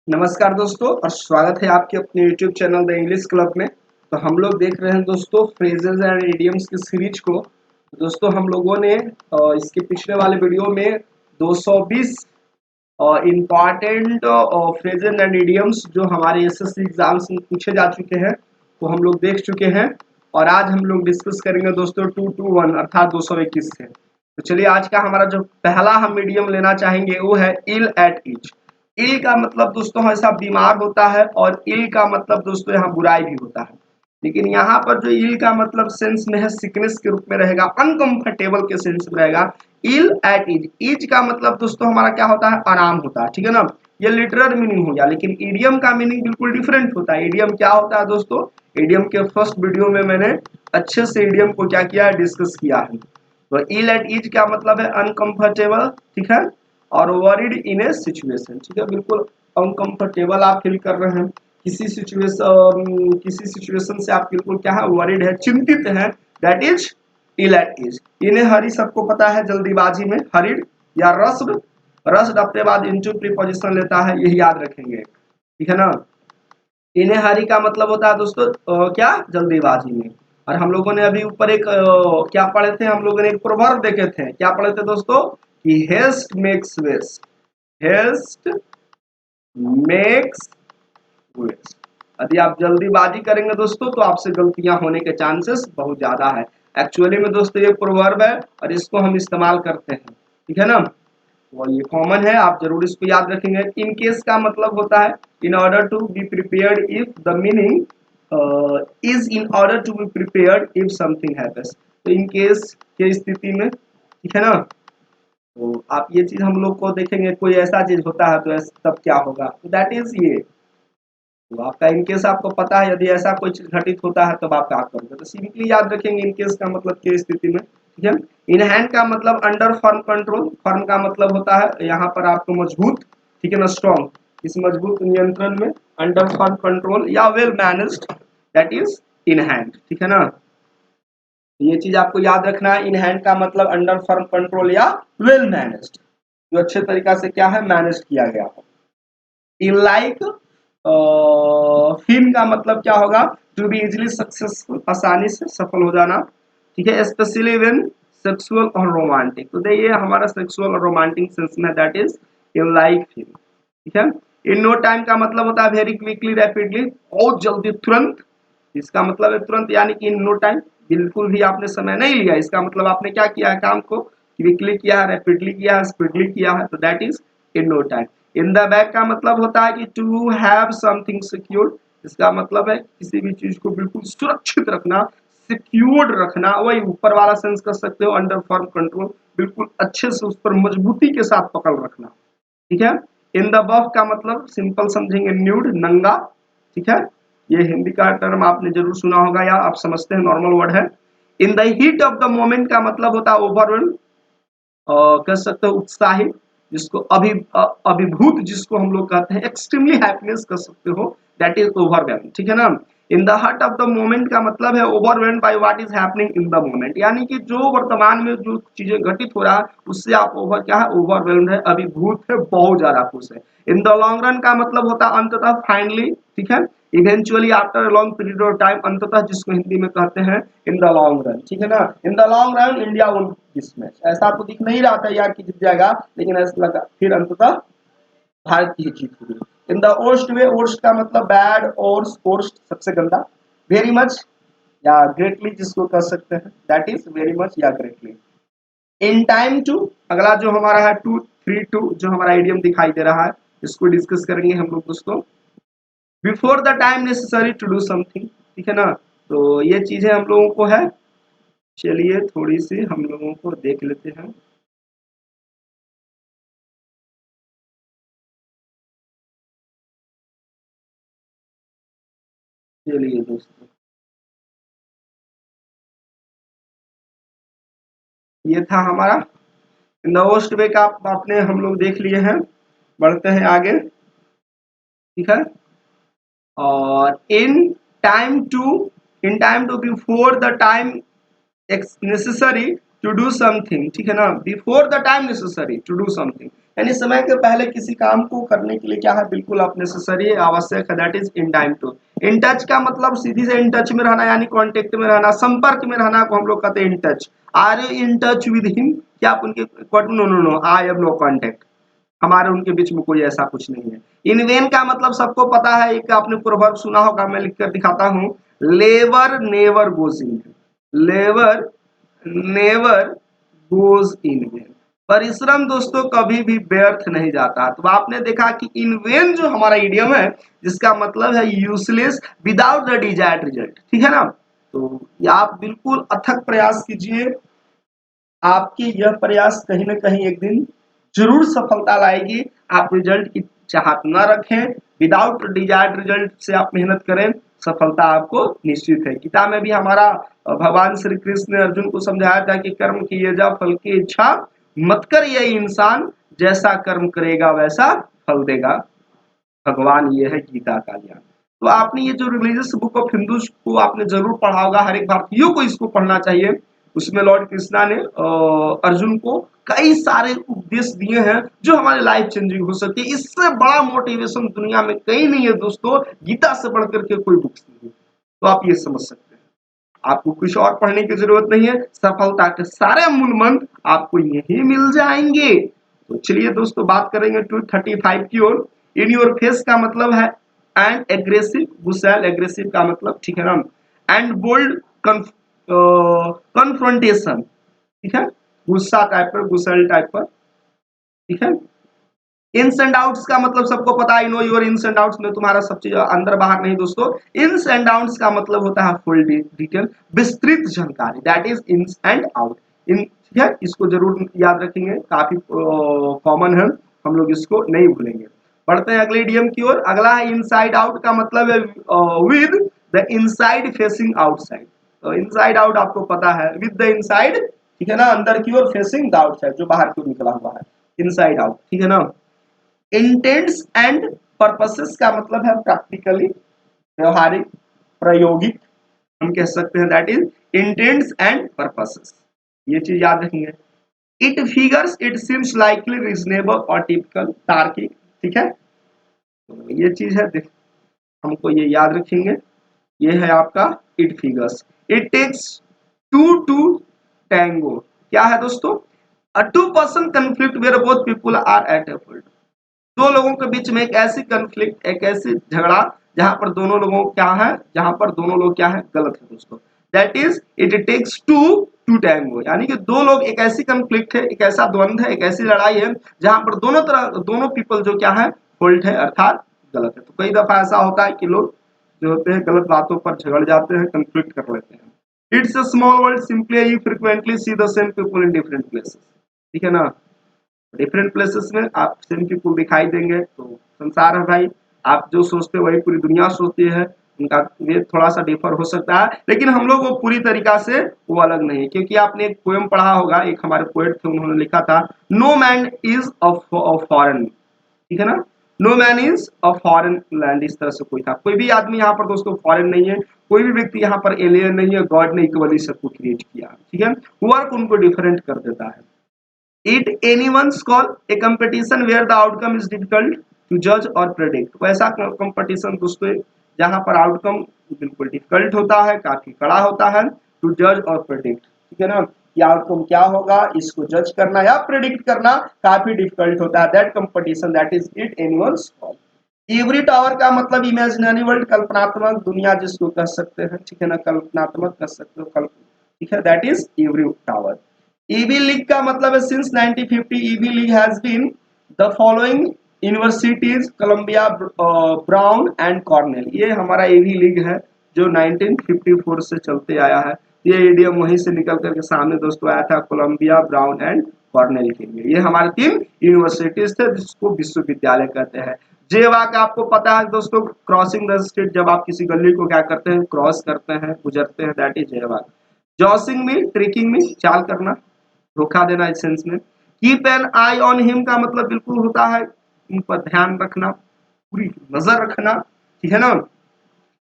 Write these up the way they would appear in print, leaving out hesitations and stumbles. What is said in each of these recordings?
नमस्कार दोस्तों और स्वागत है आपके अपने YouTube channel the English club में। तो हम लोग देख रहे हैं दोस्तों फ्रेजेस एंड इडियम्स की सीरीज को। तो दोस्तों हम लोगों ने इसके पिछले वाले वीडियो में 220 इम्पॉर्टेंट फ्रेजेस एंड इडियम्स जो हमारे एसएससी एग्जाम्स में पूछे जा चुके हैं वो हम लोग देख चुके हैं। और आज हम लोग डिस्कस करेंगे दोस्तों 221 अर्थात 221 से। तो चलिए आज का हमारा जो पहला हम मीडियम लेना चाहेंगे वो है इल एट ईच। इल का मतलब दोस्तों हमेशा बीमार होता है और इल का मतलब दोस्तों यहाँ बुराई भी होता है, लेकिन यहाँ पर जो इल का मतलब सेंस में है सिकनेस के रूप में रहेगा, अनकंफर्टेबल के सेंस में रहेगा। इल एट इज, इज का मतलब दोस्तों हमारा क्या होता है, आराम होता है, ठीक है ना। ये लिटरल मीनिंग हो गया, लेकिन इडियम का मीनिंग बिल्कुल डिफरेंट होता है। इडियम क्या होता है दोस्तों, इडियम के फर्स्ट वीडियो में मैंने अच्छे से इडियम को क्या किया है, डिस्कस किया है। तो इल एट इज का मतलब है अनकंफर्टेबल, ठीक है, और वरीड इन ए सिचुएशन, ठीक है, बिल्कुल अनकंफर्टेबल आप फील कर रहे हैं किसी सिचुएशन से आप बिल्कुल क्या है, वरीड है, चिंतित है, that is ill at ease. इन्हें हरी सबको पता है, जल्दीबाजी में, हरीड या रस्ड। रस्ड अपने बाद इनटू प्रीपोजिशन लेता है, यही याद रखेंगे, ठीक है ना। इन्हें हरी का मतलब होता है दोस्तों क्या, जल्दीबाजी में। और हम लोगों ने अभी ऊपर एक क्या पढ़े थे, हम लोगों ने एक प्रोवर्ब देखे थे, क्या पढ़े थे दोस्तों, कि haste makes waste, haste makes waste. यदि आप जल्दीबाजी करेंगे दोस्तों तो आपसे गलतियां होने के चांसेस बहुत ज्यादा है। एक्चुअली में दोस्तों ये प्रोवर्ब है और इसको हम इस्तेमाल करते हैं, ठीक है ना। और ये कॉमन है, आप जरूर इसको याद रखेंगे। इन केस का मतलब होता है in order to be prepared, if the meaning is in order to be prepared if something happens. तो इन केस के स्थिति में, ठीक है ना। तो आप ये चीज हम लोग को देखेंगे, कोई ऐसा चीज होता है तो तब क्या होगा, तो दैट इज ये। तो आपका इनकेस आपको पता है, यदि ऐसा कोई चीज घटित होता है तब आप क्या करोगे, तो सिंपली याद रखेंगे इनकेस का मतलब के स्थिति में, ठीक है। इन हैंड का मतलब अंडर फर्म कंट्रोल, फर्म का मतलब होता है यहाँ पर आपको मजबूत, ठीक है ना, स्ट्रॉन्ग, इस मजबूत नियंत्रण में, अंडर फर्म कंट्रोल या well managed, that is in hand, ठीक है ना। ये चीज आपको याद रखना है, इन हैंड का मतलब अंडर फर्म कंट्रोल या वेल मैनेज्ड, जो अच्छे तरीका से क्या है, मैनेज किया गया हो। इन लाइक फिन का मतलब क्या होगा, टू बी इजिली सक्सेसफुल, आसानी से सफल हो जाना, ठीक है, स्पेशली व्हेन सेक्सुअल और रोमांटिक। तो ये हमारा सेक्सुअल और रोमांटिक सेंस में, that is in like Flynn, ठीक है। इन नो टाइम का मतलब होता है वेरी क्विकली, रैपिडली, बहुत जल्दी, तुरंत। इसका मतलब है तुरंत, यानी कि इन नो टाइम, बिल्कुल भी आपने समय नहीं लिया, इसका मतलब आपने क्या किया है, काम को क्विकली किया है, रैपिडली किया है, स्पीडली किया है, तो that is in no time. In the back का मतलब होता है कि टू हैव समथिंग सिक्योर्ड, इसका मतलब है किसी भी चीज को बिल्कुल सुरक्षित रखना, सिक्योर्ड रखना, वही ऊपर वाला सेंस कर सकते हो, अंडर फर्म कंट्रोल, बिल्कुल अच्छे से उस पर मजबूती के साथ पकड़ रखना, ठीक है। इन द बफ का मतलब सिंपल समझेंगे, न्यूड, नंगा, ठीक है। ये हिंदी का टर्म आपने जरूर सुना होगा या आप समझते हैं, नॉर्मल वर्ड है। In the heat of the moment का मतलब होता है ओवरवेल्म, कह सकते हो उत्साहित, जिसको अभिभूत, जिसको हम लोग कहते हैं एक्सट्रीमली हैप्पीनेस कर सकते हो, दैट इज ओवरवेल्म, ठीक है ना। In the heart of the moment का मतलब है overwhelm by what is happening in the moment, यानी कि जो वर्तमान में जो चीजें घटित हो रहा है उससे आप ओवर क्या है, ओवरवेल्म है, अभिभूत है, बहुत ज्यादा खुश है। इन द लॉन्ग रन का मतलब होता है अंततः, फाइनली, ठीक है, eventually, after a long period of time, अंततः, जिसको हिंदी में कहते हैं इन द लॉन्ग रन, ठीक है ना। In the long run India will this match, ऐसा तो दिख नहीं रहा था यार कि जीत जाएगा, लेकिन ऐसा लगा, फिर अंततः भारत की जीत हुई। In the worst way, worst का मतलब बैड, और वर्स्ट सबसे गंदा, वेरी मच या ग्रेटली जिसको कह सकते हैं, दैट इज वेरी मच या ग्रेटली। इन टाइम टू, अगला जो हमारा है 232, जो हमारा आइडियम दिखाई दे रहा है, इसको डिस्कस करेंगे हम लोग दोस्तों। Before the time necessary to do something, ठीक है ना। तो ये चीजें हम लोगों को है, चलिए थोड़ी सी हम लोगों को देख लेते हैं। चलिए दोस्तों, ये था हमारा नोस्ट वे का, आपने हम लोग देख लिए हैं। बढ़ते हैं आगे, ठीक है। और in time to before the time necessary to do something, ठीक है ना, before the time necessary to do something, यानी समय के पहले किसी काम को करने के लिए क्या है, बिल्कुल आप नेसेसरी है, आवश्यक है, that is in time to. In touch का मतलब सीधी से इन टच में रहना, यानी कांटेक्ट में रहना, संपर्क में रहना को हम लोग कहते हैं in touch. Are you in touch with him, क्या आप उनके, no no no, I have no contact, हमारे उनके बीच में कोई ऐसा कुछ नहीं है। इन वेन का मतलब सबको पता है, एक आपने प्रोवर्ब सुना होगा, मैं लिख कर दिखाता हूँ, labour never goes in, labour never goes in when, परिश्रम दोस्तों कभी भी व्यर्थ नहीं जाता। तो आपने देखा कि इन वेन जो हमारा इडियम है, जिसका मतलब है useless without the desired result, ठीक है ना। तो आप बिल्कुल अथक प्रयास कीजिए, आपकी यह प्रयास कहीं ना कहीं एक दिन जरूर सफलता लाएगी। आप रिजल्ट की चाहत न रखें, विदाउट डिजायर्ड रिजल्ट से आप मेहनत करें, सफलता आपको निश्चित है। गीता में भी हमारा भगवान श्री कृष्ण ने अर्जुन को समझाया था कि कर्म किए जा, फल की इच्छा मत कर, यह इंसान जैसा कर्म करेगा वैसा फल देगा, भगवान ये है गीता का ज्ञान। तो आपने ये जो रिलीजियस बुक ऑफ हिंदूज को आपने जरूर पढ़ा होगा, हर एक भारतीयों को इसको पढ़ना चाहिए। उसमें लॉर्ड कृष्णा ने अर्जुन को कई सारे उपदेश दिए हैं जो हमारे लाइफ चेंजिंग हो सकती है। इससे बड़ा मोटिवेशन दुनिया में कहीं नहीं है दोस्तों, गीता से बढ़कर के कोई बुक्स नहीं है। तो आप ये समझ सकते हैं, आपको कुछ और पढ़ने की जरूरत नहीं है, सफलता के सारे मूल मंत्र आपको यही मिल जाएंगे। तो चलिए दोस्तों बात करेंगे 235 की ओर। इन योर फेस का मतलब है एंड एग्रेसिव, गुस्सैल, एग्रेसिव का मतलब, ठीक है ना, एंड बोल्ड कन्फ्रंटेशन, ठीक है, गुस्सा टाइप पर, गुस्सैल टाइप पर, ठीक है। इन्स एंड आउट्स का मतलब सबको पता है, know your ins and outs में तुम्हारा सब चीज अंदर बाहर नहीं दोस्तों। इन्स एंड आउट्स का मतलब होता है फुल डिटेल, विस्तृत जानकारी, that is ins and out. In, ठीक है, इसको जरूर याद रखेंगे, काफी कॉमन है, हम लोग इसको नहीं भूलेंगे। बढ़ते हैं अगले इडियम की ओर। अगला है इनसाइड आउट का मतलब है with the inside facing outside. तो इनसाइड आउट आपको पता है, विद द इनसाइड, ठीक है ना, अंदर की ओर, फेसिंग द आउटसाइड, जो बाहर की ओर निकला हुआ है, इनसाइड आउट, ठीक है ना। इंटेंट्स एंड पर्पसेस का मतलब है प्रैक्टिकली, व्यवहारिक, प्रायोगिक, हम कह सकते हैं, that is intends and purposes, ये चीज याद रखेंगे। It figures, it seems likely, reasonable और टिपिकल, तार्किक, ठीक है। तो ये चीज है, हमको ये याद रखेंगे। ये है आपका it figures. It takes two to tango, क्या है दोस्तों, a two person conflict where both people are at a fault, दो लोगों के बीच में एक ऐसी कंफ्लिक्ट, एक ऐसी झगड़ा जहां पर दोनों लोगों क्या है, जहां पर दोनों लोग क्या है, गलत है दोस्तों, that is it takes two to tango, यानी कि दो लोग, एक ऐसी कंफ्लिक्ट है, एक ऐसा द्वंद्व है, एक ऐसी लड़ाई है जहां पर दोनों तरह, दोनों पीपल जो क्या है, फॉल्ट है, अर्थात गलत है। तो कई दफा ऐसा होता है कि लोग जो होते हैं गलत बातों पर झगड़ जाते हैं, कंफ्लिक्ट कर लेते हैं। It's a small world, simply you frequently see the same people in different places, ठीक है ना, डिफरेंट प्लेसेस में आप सेम पीपल दिखाई देंगे। तो संसार है भाई, आप जो सोचते हो वही पूरी दुनिया सोचती है, उनका ये थोड़ा सा डिफर हो सकता है, लेकिन हम लोग वो पूरी तरीका से वो अलग नहीं है। क्योंकि आपने एक पोएम पढ़ा होगा, एक हमारे पोएट थे, उन्होंने लिखा था, no man is of foreign, ठीक है ना, no man is a foreign land, इस तरह से कोई था, कोई भी आदमी यहाँ पर दोस्तों फॉरेन नहीं है, कोई भी व्यक्ति यहाँ पर एलियन नहीं है, गॉड ने इक्वली सबको क्रिएट किया, ठीक है, वर्क उनको डिफरेंट कर देता है। It anyone's call, a competition where the outcome is difficult to judge or predict, वैसा कंपटीशन दोस्तों जहां पर आउटकम बिल्कुल डिफिकल्ट होता है, काफी कड़ा होता है, टू जज और प्रेडिक्ट, ठीक है ना, कि आउटकम क्या होगा इसको जज करना या प्रेडिक्ट करना काफी डिफिकल्ट होता है, that competition, that is it anyone's call. Every tower का मतलब इमेजिनरी वर्ल्ड, कल्पनात्मक दुनिया जिसको कह सकते हैं, ठीक है ना, कल्पनात्मक कह सकते हो, ठीक है, that is ivory tower. Ivy League का मतलब है, since 1950 Ivy League has been the following universities, Columbia, Brown and Cornell, ये हमारा ईवी लीग है जो 1954 से चलते आया है। ये इडियम वहीं से निकल करके सामने दोस्तों आया था, कोलंबिया, ब्राउन एंड कॉर्नेल के लिए। ये हमारे 3 यूनिवर्सिटीज थे जिसको विश्वविद्यालय कहते हैं। जेवाक आपको पता है दोस्तों, क्रॉसिंग द स्ट्रीट, जब आप किसी गली को क्या करते हैं, क्रॉस करते हैं, गुजरते हैं, दैट इज जेवाक। जॉसिंग में, ट्रिकिंग में, चाल करना, धोखा देना, इस सेंस में। Keep an eye on him का मतलब बिल्कुल होता है उन पर ध्यान रखना, पूरी नजर रखना, ठीक है ना।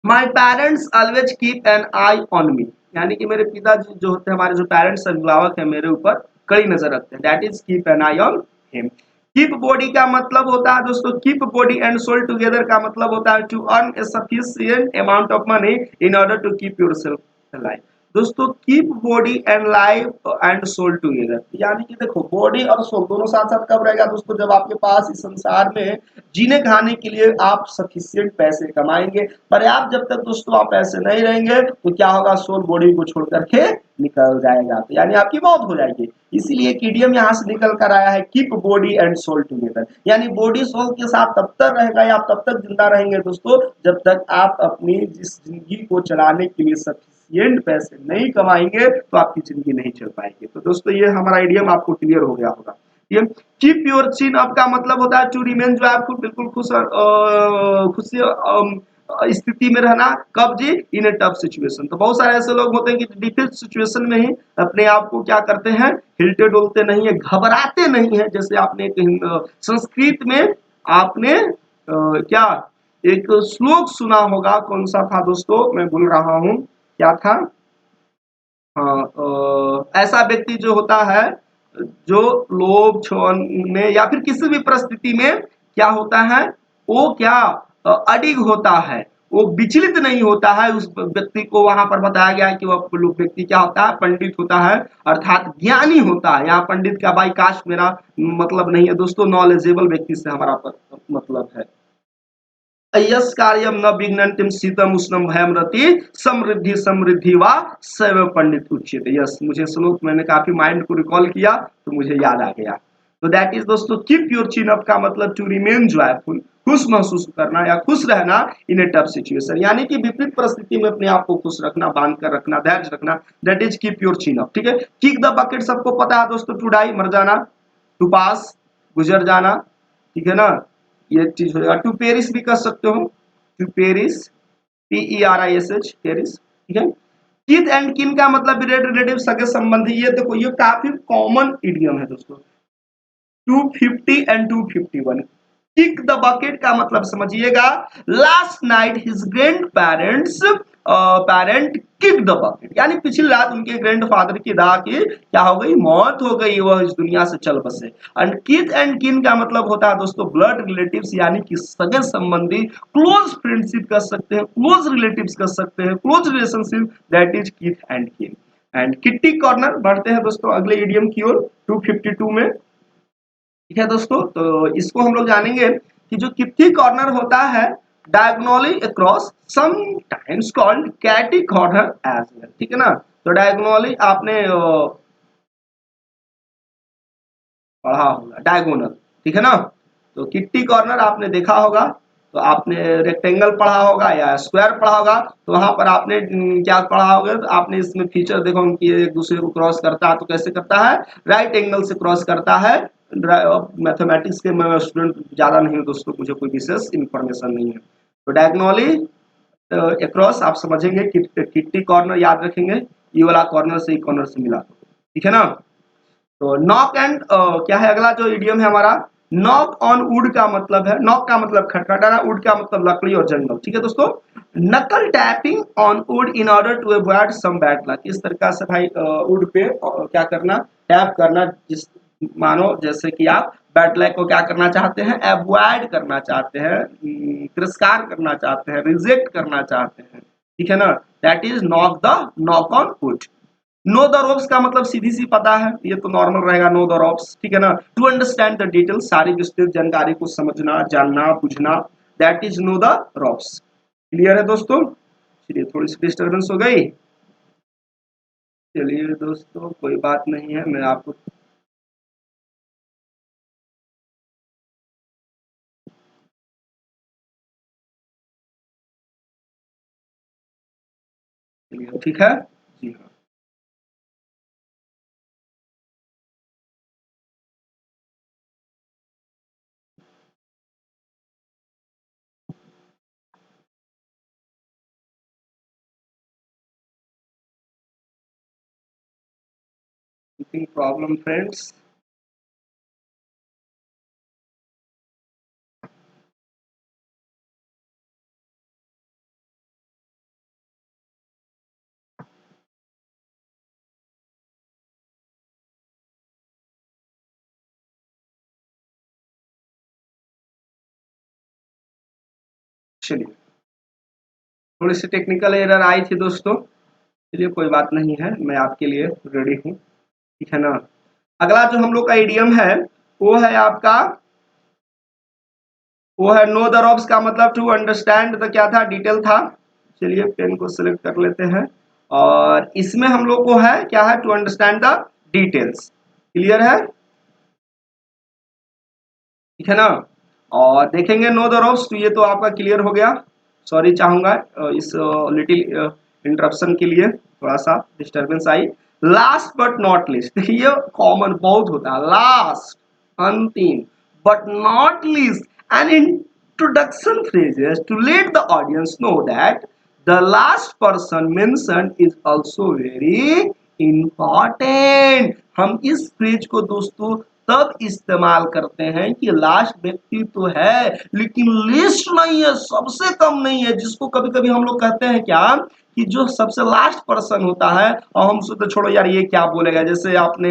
My parents always keep an eye on me, यानी कि मेरे पिताजी जो होते हैं, हमारे जो पेरेंट्स अभिभावक है, मेरे ऊपर कड़ी नजर रखते हैं, that is keep an eye on him. Keep body का मतलब होता है दोस्तों, keep body and soul together का मतलब होता है to earn a sufficient amount of money in order to keep yourself alive. दोस्तों keep body and life and soul together, यानी कि देखो बॉडी और सोल दोनों साथ साथ कब रहेगा दोस्तों, जब आपके पास इस संसार में जीने खाने के लिए आप सफिशिएंट पैसे कमाएंगे। पर्याप्त जब तक दोस्तों आप पैसे नहीं रहेंगे तो क्या होगा, सोल बॉडी को छोड़ करके निकल जाएगा, तो यानी आपकी मौत हो जाएगी। इसीलिए एक इडियम यहाँ से निकल कर आया है, keep body and soul together, यानी बॉडी सोल के साथ तब तक रहेगा या आप तब तक जिंदा रहेंगे दोस्तों जब तक आप अपनी जिस जिंदगी को चलाने के लिए सफिशिएंट पैसे नहीं कमाएंगे तो आपकी जिंदगी नहीं चल पाएगी। तो दोस्तों ये हमारा इडियम आपको क्लियर हो गया होगा। ये कीप योर चिन अप का मतलब होता है टू रिमेन, जो आपको बिल्कुल खुशी स्थिति में रहना, कब जी, इन ए टफ सिचुएशन। तो बहुत सारे ऐसे लोग होते हैं कि डिफिकल्ट सिचुएशन में ही अपने आप को क्या करते हैं, हिलते डोलते नहीं है, घबराते नहीं है। जैसे आपने संस्कृत में आपने क्या एक श्लोक सुना होगा, कौन सा था दोस्तों, मैं भूल रहा हूँ क्या था। हाँ, ऐसा व्यक्ति जो होता है जो लोभ में या फिर किसी भी परिस्थिति में क्या होता है, वो क्या अडिग होता है, वो विचलित नहीं होता है। उस व्यक्ति को वहां पर बताया गया है कि वह व्यक्ति क्या होता है, पंडित होता है, अर्थात ज्ञानी होता है। यहाँ पंडित का बाई कास्ट मेरा मतलब नहीं है दोस्तों, नॉलेजेबल व्यक्ति से हमारा मतलब है। यस कार्यम न विघ्नन्तिम शीतम उष्णम भयम रति समृद्धि समृद्धि व सैव पंडित उच्यते। यस, मुझे श्लोक मैंने काफी माइंड को रिकॉल किया तो मुझे याद आ गया। तो दैट इज दोस्तों कीप योर चिन अप का मतलब टू रिमेन जॉयफुल, खुश महसूस करना या खुश रहना इन ए टफ सिचुएशन, यानी कि विपरीत परिस्थिति में अपने आप को खुश रखना, बांध कर रखना, धैर्य रखना। That is keep your chin up. ठीक है, किक द बकेट सबको पता है दोस्तों, टू डाई मर जाना, टू पास गुजर जाना, ठीक है ना, ये चीज हो जाएगा। टू पेरिस भी कर सकते हो, टू पेरिस, PERISH पेरिस, ठीक है। किथ एंड किन का मतलब ब्लड रिलेटिव, सगे संबंधी। ये देखो ये काफी कॉमन इडियम है दोस्तों, 250 एंड 251। किक द बकेट का मतलब समझिएगा, last night his grand parents parent kick the bucket, यानी पिछली रात उनके ग्रैंडफादर की दाह की क्या हो गई, मौत हो गई, वह इस दुनिया से चल बसे। एंड किथ एंड किन का मतलब होता है दोस्तों ब्लड रिलेटिव्स, यानी कि सगे संबंधी, क्लोज फ्रेंडशिप कर सकते हैं, क्लोज रिलेटिव्स कर सकते हैं, क्लोज रिलेशनशिप, दैट इज किथ एंड किन। एंड किट्टी कॉर्नर, बढ़ते हैं दोस्तों अगले इडियम की ओर 252 में। ठीक है दोस्तों, तो इसको हम लोग जानेंगे कि जो किट्टी कॉर्नर होता है, diagonally across, sometimes called catty corner as well. ठीक है ना, तो डायगोनली आपने पढ़ा होगा, डायगोनल, ठीक है ना। तो किट्टी कॉर्नर आपने देखा होगा, तो आपने रेक्टेंगल पढ़ा होगा या स्क्वायर पढ़ा होगा, तो वहां पर आपने क्या पढ़ा होगा, तो आपने इसमें फीचर देखो कि एक दूसरे को क्रॉस करता है, तो कैसे करता है, राइट एंगल से क्रॉस करता है। मैथमेटिक्स के मैं स्टूडेंट ज्यादा नहीं हूँ दोस्तों, मुझे कोई विशेष इंफॉर्मेशन नहीं है। तो डायगोनली अक्रॉस आप समझेंगे, किट्टी कॉर्नर याद रखेंगे, ये वाला कॉर्नर से कॉर्नर से मिला, ठीक है ना। तो नॉक एंड क्या है अगला जो इडियम है हमारा, नॉक ऑन वुड का मतलब है, नॉक का मतलब खटखटाना, वुड का मतलब लकड़ी और जंगल। ठीक है दोस्तों, knuckle tapping on wood in order to avoid some bad luck. इस तरह से भाई वुड पे क्या करना, टैप करना, जिस मानो जैसे कि आप बैड लक को क्या करना चाहते हैं, अवॉइड करना चाहते हैं, तिरस्कार करना चाहते हैं, रिजेक्ट करना चाहते हैं, ठीक है ना, that is knock on would. Know the ropes का मतलब सीधी सी पता है, ये तो नॉर्मल रहेगा, नो द रोप्स, ठीक है ना। टू अंडरस्टैंड द डिटेल, सारी विस्तृत जानकारी को समझना, जानना, बुझना, that is know the ropes. Clear है दोस्तों, चलिए थोड़ी सी डिस्टर्बेंस हो गई, चलिए दोस्तों कोई बात नहीं है, मैं आपको ठीक है जी हाँ। Problem friends. चलिए, थोड़ी सी टेक्निकल एरर आई थी दोस्तों, चलिए कोई बात नहीं है, मैं आपके लिए रेडी हूँ, ठीक है ना। अगला जो हम लोग का इडियम है वो है आपका, वो है नो द रॉब्स का मतलब टू अंडरस्टैंड द क्या था, डिटेल था। चलिए पेन को सिलेक्ट कर लेते हैं और इसमें हम लोग को है क्या है, to understand the details. Clear है, ठीक है ना। और देखेंगे नो द रॉब्स, तो ये तो आपका क्लियर हो गया। सॉरी चाहूंगा इस लिटिल इंटरप्शन के लिए, थोड़ा सा डिस्टरबेंस आई। लास्ट बट नॉट लिस्ट, देखिए ये कॉमन बहुत होता है, लास्ट अंतिम, but not least an introduction phrases to let the audience know that the last person mentioned is also very important. हम इस फ्रेज को दोस्तों तब इस्तेमाल करते हैं कि लास्ट व्यक्ति तो है लेकिन लिस्ट नहीं है, सबसे कम नहीं है, जिसको कभी कभी हम लोग कहते हैं क्या कि जो सबसे लास्ट पर्सन होता है, और हम सोचते छोड़ो यार ये क्या बोलेगा, जैसे आपने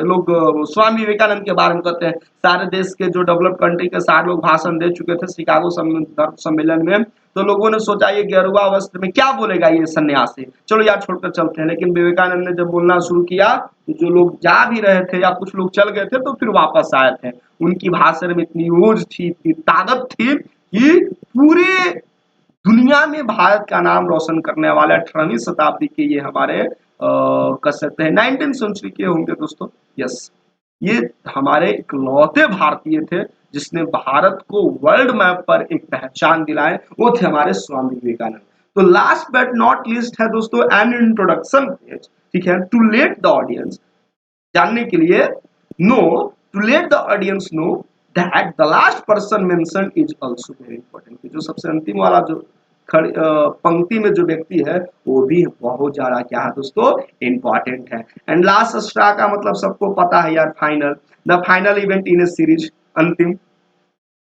लोग स्वामी विवेकानंद के बारे में कहते हैं, सारे देश के जो डेवलप कंट्री के सारे लोग भाषण दे चुके थे शिकागो सम्मेलन में, तो लोगों ने सोचा ये गेरुआ वस्त्र में क्या बोलेगा ये सन्यासी, चलो यार छोड़कर चलते हैं। लेकिन विवेकानंद ने जब बोलना शुरू किया तो जो लोग जा भी रहे थे या कुछ लोग चल गए थे तो फिर वापस आए थे। उनकी भाषण में इतनी ऊर्ज थी, इतनी ताकत थी कि पूरे दुनिया में भारत का नाम रोशन करने वाले 18वीं शताब्दी के ये हमारे कह सकते हैं 19th सेंचुरी के होंगे दोस्तों। यस, ये हमारे इकलौते भारतीय थे जिसने भारत को वर्ल्ड मैप पर एक पहचान दिलाए, वो थे हमारे स्वामी विवेकानंद। तो लास्ट बट नॉट लीस्ट है दोस्तों एन इंट्रोडक्शन पेज, ठीक है, टू लेट द ऑडियंस, जानने के लिए, know, to let the audience know that the last person mentioned is also very important. जो सबसे अंतिम वाला जो पंक्ति में जो व्यक्ति है वो भी बहुत ज्यादा क्या है दोस्तों, इंपॉर्टेंट है। एंड लास्ट स्ट्रा का मतलब सबको पता है यार, final, the final event in A series, अंतिम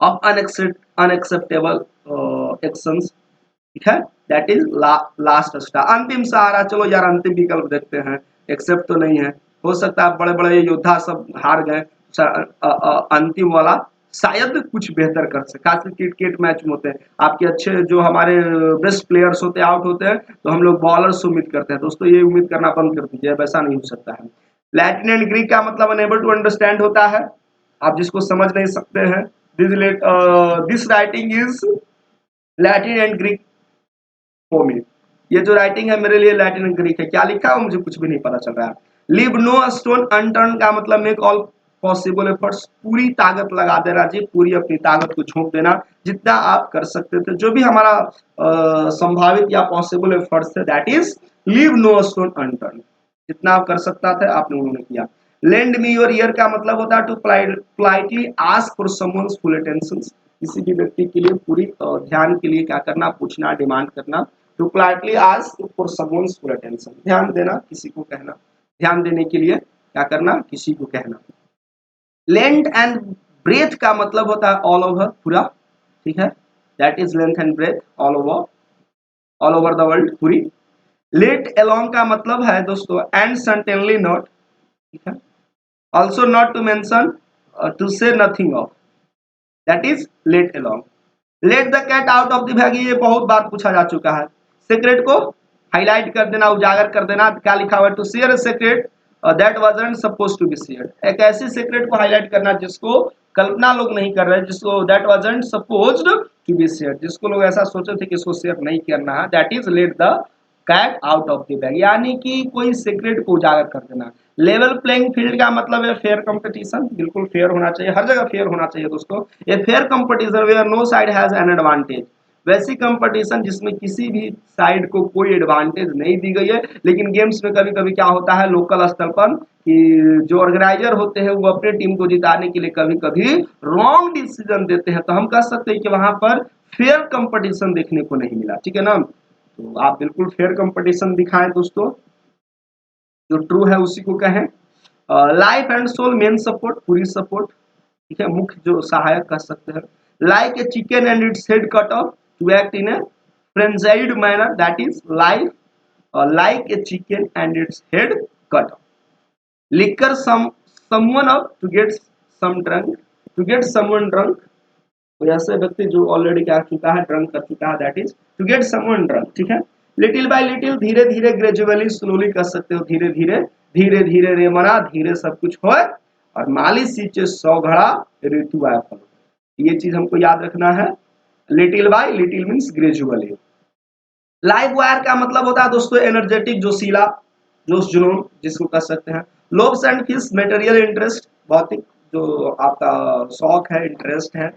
ऑफ अनएक्सेप्टेबल एक्शंस, ठीक है, दैट इज लास्ट स्टार, अंतिम सहारा। चलो यार अंतिम विकल्प देखते हैं, एक्सेप्ट तो नहीं है, हो सकता है बड़े बड़े योद्धा सब हार गए, अंतिम वाला शायद कुछ बेहतर कर सके, खासकर क्रिकेट मैच में होते हैं आपके अच्छे जो हमारे बेस्ट प्लेयर्स होते हैं आउट होते हैं तो हम लोग बॉलर से उम्मीद करते हैं, दोस्तों ये उम्मीद करना बंद कर दीजिए, वैसा नहीं हो सकता है। लैटिन एंड ग्रीक का मतलब अनेबल टू अंडरस्टैंड होता है, आप जिसको समझ नहीं सकते हैं। This writing is Latin and Greek for me, ये जो राइटिंग है मेरे लिए लैटिन एंड ग्रीक है, क्या लिखा है मुझे कुछ भी नहीं पता चल रहा है। लीव नो स्टोन अनटर्न का मतलब मेक ऑल पॉसिबल एफर्ट्स, पूरी ताकत लगा देना जी, पूरी अपनी ताकत को झोंक देना जितना आप कर सकते थे, जो भी हमारा संभावित या पॉसिबल एफर्ट्स थे, that is leave no stone unturned, जितना आप कर सकता थे आपने उन्होंने किया। लेंड मी योर ईयर का मतलब होता है to politely ask for someone's full attention, किसी भी व्यक्ति के लिए पूरी ध्यान के लिए क्या करना, पूछना, डिमांड करना। To politely ask for someone's full attention, ध्यान देना, किसी को कहना, ध्यान देने के लिए क्या करना, किसी को कहना। लेंथ एंड ब्रेथ का मतलब होता है ऑल ओवर, पूरा, ठीक है, that is length and breadth, all over the world, पूरी। लेट अलोंग का मतलब है दोस्तों एंड सर्टेनली नॉट, ठीक है, also not to mention, to say nothing of, that is let alone. Let the cat out of the bag, ये बहुत बार पूछा जा चुका है। सीक्रेट को हाईलाइट कर देना, उजागर कर देना, क्या लिखा हुआ है, to share a secret that wasn't suppose to be shared, एक ऐसी सीक्रेट को हाईलाइट करना जिसको कल्पना लोग नहीं कर रहे, जिसको that wasn't supposed to be shared, जिसको लोग ऐसा सोचे थे कि इसको शेयर नहीं करना है, that is let the cat out of the bag, यानी कि कोई सीक्रेट को उजागर कर देना। लेवल प्लेइंग फील्ड का मतलब है फेयर कंपटीशन, बिल्कुल फेयर होना चाहिए, हर जगह फेयर होना चाहिए दोस्तों। A fair competition where no side has an advantage, वैसी कंपटीशन जिसमें किसी भी साइड को कोई एडवांटेज नहीं दी गई है। लेकिन गेम्स में कभी कभी क्या होता है लोकल स्तर पर कि जो ऑर्गेनाइजर होते हैं वो अपने टीम को जिताने के लिए कभी कभी रॉन्ग डिसीजन देते हैं, तो हम कह सकते हैं कि वहां पर फेयर कंपटीशन देखने को नहीं मिला, ठीक है ना। तो आप बिल्कुल फेयर कंपटीशन दिखाएं दोस्तों, जो ट्रू है उसी को कहें। Life and soul main support, पूरी सपोर्ट, ठीक है, मुख्य जो सहायक कह सकते हैं। Like a chicken and its head cut off to act in a frenzied manner, that is life like a chicken and its head cut off. Liquor someone up to get some drunk, to get someone drunk, कोई ऐसे व्यक्ति जो already क्या कर चुका है, drunk कर चुका है, that is to get someone drunk, ठीक है। लिटिल बाय लिटिल, धीरे धीरे, ग्रेजुअली, स्लोली कर सकते हो, धीरे धीरे, धीरे धीरे रे मना, धीरे सब कुछ हो, और माली सींचे 100 घड़ा ऋतु आए फल। ये चीज हमको याद रखना है। Little bye little means gradually. Live wire का मतलब होता है दोस्तों एनर्जेटिक, जोशीला, जोश जुनून जिसको कह सकते हैं। Loaves and fish, material interest, भौतिक जो आपका शौक है, इंटरेस्ट है,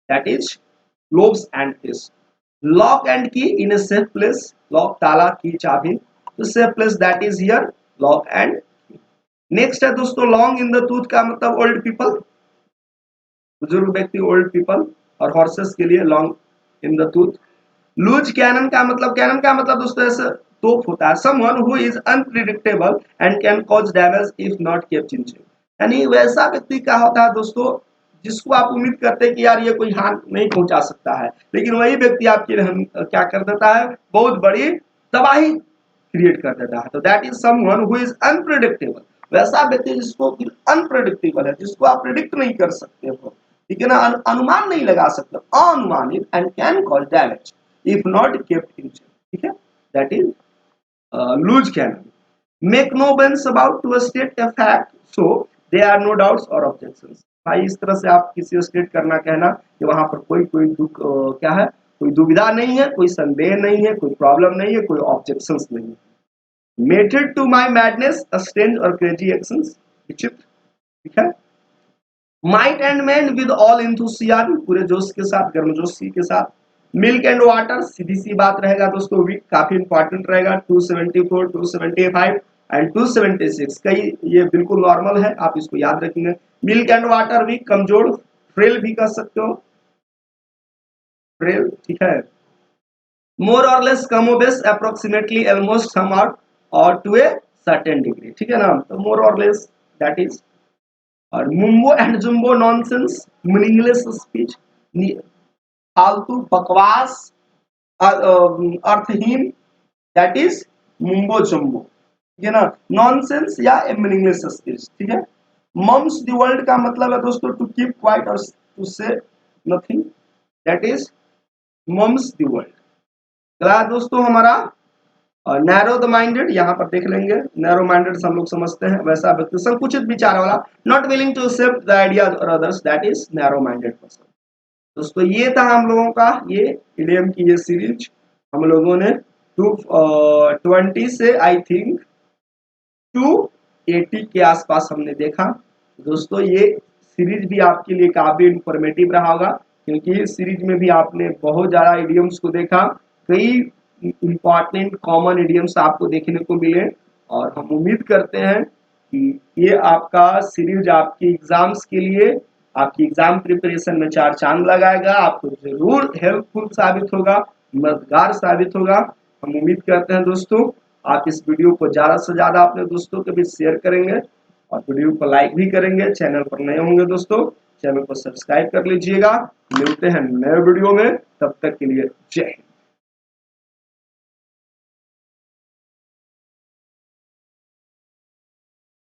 that is loaves and fish. Lock and की इन ए सेफ प्लेस, लॉक ताला, की चाबी, तो safe place that is here lock and की। नेक्स्ट है दोस्तों लॉन्ग इन द टूथ का मतलब ओल्ड पीपल, बुजुर्ग व्यक्ति, ओल्ड पीपल, और हॉर्सेस के लिए long in the tooth. Loose cannon का मतलब, कैनन का मतलब दोस्तों ऐसे तोप होता है, someone who is unpredictable and can cause damage if not kept in check. यानी वैसा व्यक्ति क्या होता है दोस्तों जिसको आप उम्मीद करते हैं कि यार ये कोई हानि नहीं पहुंचा सकता है, लेकिन वही व्यक्ति आपके क्या कर देता है, बहुत बड़ी तबाही क्रिएट कर देता है। तो that is someone who is unpredictable, वैसा व्यक्ति जिसको अनप्रिडिक्टेबल है, जिसको आप प्रिडिक्ट नहीं कर सकते हो, ठीक है ना, अनुमान नहीं लगा सकते, अनुमानित, and can cause damage if not kept in check, ठीक है, that is loose cannon. Make no bones about to state a fact, so there are no doubts or objections। भाई इस तरह से आप किसी स्टेट करना कहना कि वहां पर कोई दुख क्या है, कोई दुविधा नहीं है, कोई संदेह नहीं है, कोई प्रॉब्लम नहीं है, कोई ऑब्जेक्शंस नहीं है। Method to my madness, strange और क्रेजी एक्शंस, विचित्र, ठीक है। Might and main with all enthusiasm, पूरे जोश के साथ, गर्मजोशी के साथ। मिल्क एंड वाटर, सीधी सी बात रहेगा दोस्तों, वीक काफी इंपॉर्टेंट रहेगा। 274, 275 एंड 276 कई ये बिल्कुल नॉर्मल है, आप इसको याद रखेंगे। मिल्क एंड वाटर वीक, कमजोर, फ्रेल भी कर सकते हो, फ्रेल, ठीक है। मोर और लेस, कमोबेश, अप्रोक्सीमेटली, ऑलमोस्ट, समहाउ, और टू ए सर्टेन डिग्री, ठीक है ना, तो मोर और लेस दैट इज। और mumbo and jumbo, nonsense, meaningless speech, फालतू, बकवास, अर्थहीन, दैट इज मुम्बो जुम्बो, ठीक है ना, नॉनसेंस या मीनिंगलेस स्पीच, ठीक है। मम्स द वर्ल्ड का मतलब है दोस्तों टू कीप क्वाइट और to say nothing, that is mum's the word. अगला दोस्तों हमारा नैरो द माइंडेड, यहाँ पर देख लेंगे, नैरो माइंडेड हम लोग समझते हैं वैसा व्यक्ति, संकुचित विचार वाला, not willing to accept the ideas और others, that is narrow minded person. दोस्तों ये था हम लोगों का ये इडियम की ये सीरीज, हम लोगों ने 220 से आई थिंक 280 के आसपास हमने देखा। दोस्तों ये सीरीज भी आपके लिए काफी इंफॉर्मेटिव रहा होगा, क्योंकि इस सीरीज में भी आपने बहुत ज्यादा इडियम्स को देखा, कई इंपॉर्टेंट कॉमन इडियम्स आपको देखने को मिले, और हम उम्मीद करते हैं कि ये आपका सीरीज आपकी एग्जाम्स के लिए, आपकी एग्जाम प्रिपरेशन में 4 चांद लगाएगा, आपको जरूर हेल्पफुल साबित होगा, मददगार साबित होगा। हम उम्मीद करते हैं दोस्तों आप इस वीडियो को ज्यादा से ज्यादा अपने दोस्तों के बीच शेयर करेंगे, और वीडियो को लाइक भी करेंगे। चैनल पर नए होंगे दोस्तों, चैनल को सब्सक्राइब कर लीजिएगा। मिलते हैं नए वीडियो में, तब तक के लिए जय हिंद।